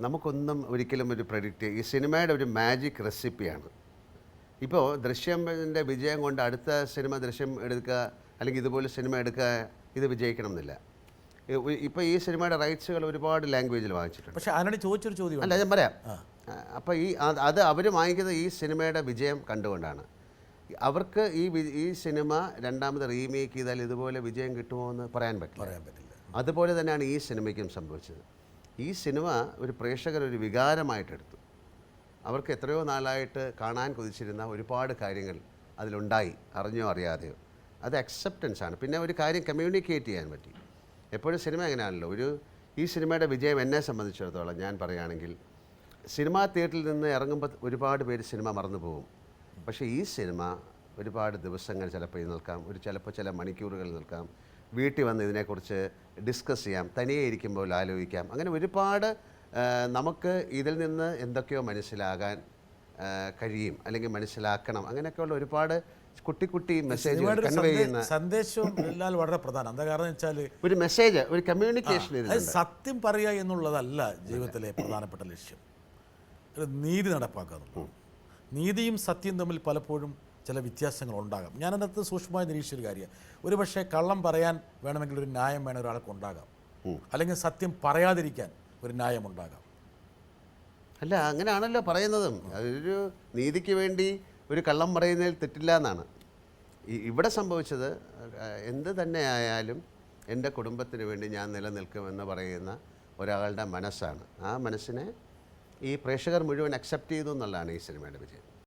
നമുക്കൊന്നും ഒരിക്കലും ഒരു പ്രെഡിക്റ്റ് ഈ സിനിമയുടെ ഒരു മാജിക് റെസിപ്പിയാണ്. ഇപ്പോൾ ദൃശ്യത്തിൻ്റെ വിജയം കൊണ്ട് അടുത്ത സിനിമ ദൃശ്യം എടുക്കുക അല്ലെങ്കിൽ ഇതുപോലെ സിനിമ എടുക്കുക ഇത് വിജയിക്കണം എന്നില്ല. ഇപ്പോൾ ഈ സിനിമയുടെ റൈറ്റ്സുകൾ ഒരുപാട് ലാംഗ്വേജിൽ വാങ്ങിച്ചിട്ടുണ്ട്. പക്ഷേ ആന്റണി ചോദിച്ചൊരു ചോദ്യം അല്ല, ഞാൻ പറയാം. അപ്പോൾ അത് അവർ വാങ്ങിക്കുന്നത് ഈ സിനിമയുടെ വിജയം കണ്ടുകൊണ്ടാണ്. അവർക്ക് ഈ സിനിമ രണ്ടാമത് റീമേക്ക് ചെയ്താൽ ഇതുപോലെ വിജയം കിട്ടുമോ എന്ന് പറയാൻ പറ്റില്ല. അതുപോലെ തന്നെയാണ് ഈ സിനിമയ്ക്കും സംഭവിച്ചത്. ഈ സിനിമ ഒരു പ്രേക്ഷകർ ഒരു വികാരമായിട്ടെടുത്തു. അവർക്ക് എത്രയോ നാളായിട്ട് കാണാൻ കൊതിച്ചിരുന്ന ഒരുപാട് കാര്യങ്ങൾ അതിലുണ്ടായി, അറിഞ്ഞോ അറിയാതെയോ. അത് അക്സെപ്റ്റൻസാണ്. പിന്നെ ഒരു കാര്യം കമ്മ്യൂണിക്കേറ്റ് ചെയ്യാൻ പറ്റി. എപ്പോഴും സിനിമ എങ്ങനെയാണല്ലോ, ഈ സിനിമയുടെ വിജയം എന്നെ സംബന്ധിച്ചിടത്തോളം ഞാൻ പറയുകയാണെങ്കിൽ, സിനിമാ തിയേറ്ററിൽ നിന്ന് ഇറങ്ങുമ്പോൾ ഒരുപാട് പേര് സിനിമ മറന്നു പോകും. പക്ഷേ ഈ സിനിമ ഒരുപാട് ദിവസങ്ങൾ ചിലപ്പോൾ നിൽക്കാം, ചിലപ്പോൾ ചില മണിക്കൂറുകൾ നിൽക്കാം. വീട്ടിൽ വന്ന് ഇതിനെക്കുറിച്ച് ഡിസ്കസ് ചെയ്യാം, തനിയെ ഇരിക്കുമ്പോൾ ആലോചിക്കാം. അങ്ങനെ ഒരുപാട് നമുക്ക് ഇതിൽ നിന്ന് എന്തൊക്കെയോ മനസ്സിലാകാൻ കഴിയും, അല്ലെങ്കിൽ മനസ്സിലാക്കണം. അങ്ങനെയൊക്കെയുള്ള ഒരുപാട് കുട്ടി മെസ്സേജ് കൺവേ ചെയ്യുന്ന സന്ദേശവും എല്ലാം വളരെ പ്രധാനം. എന്താ കാരണം വെച്ചാൽ ഒരു മെസ്സേജ്, ഒരു കമ്മ്യൂണിക്കേഷൻ. സത്യം പറയുക എന്നുള്ളതല്ല ജീവിതത്തിലെ പ്രധാനപ്പെട്ട ലക്ഷ്യം. നീതി നടപ്പാക്കുക എന്നുള്ളത്. നീതിയും സത്യം തമ്മിൽ പലപ്പോഴും ചില വ്യത്യാസങ്ങൾ ഉണ്ടാകാം. ഞാനതിനകത്ത് സൂക്ഷ്മമായി നിരീക്ഷിച്ചൊരു കാര്യമാണ്. ഒരു പക്ഷേ കള്ളം പറയാൻ വേണമെങ്കിൽ ഒരു ന്യായം വേണം ഒരാൾക്ക് ഉണ്ടാകാം, അല്ലെങ്കിൽ സത്യം പറയാതിരിക്കാൻ ഒരു ന്യായമുണ്ടാകാം. അല്ല, അങ്ങനെയാണല്ലോ പറയുന്നതും. അതൊരു നീതിക്ക് വേണ്ടി ഒരു കള്ളം പറയുന്നതിൽ തെറ്റില്ല എന്നാണ് ഇവിടെ സംഭവിച്ചത്. എന്ത് തന്നെ ആയാലും എൻ്റെ കുടുംബത്തിന് വേണ്ടി ഞാൻ നിലനിൽക്കുമെന്ന് പറയുന്ന ഒരാളുടെ മനസ്സാണ്. ആ മനസ്സിനെ ഈ പ്രേക്ഷകർ മുഴുവൻ അക്സെപ്റ്റ് ചെയ്തു എന്നുള്ളതാണ് ഈ സിനിമയുടെ വിജയം.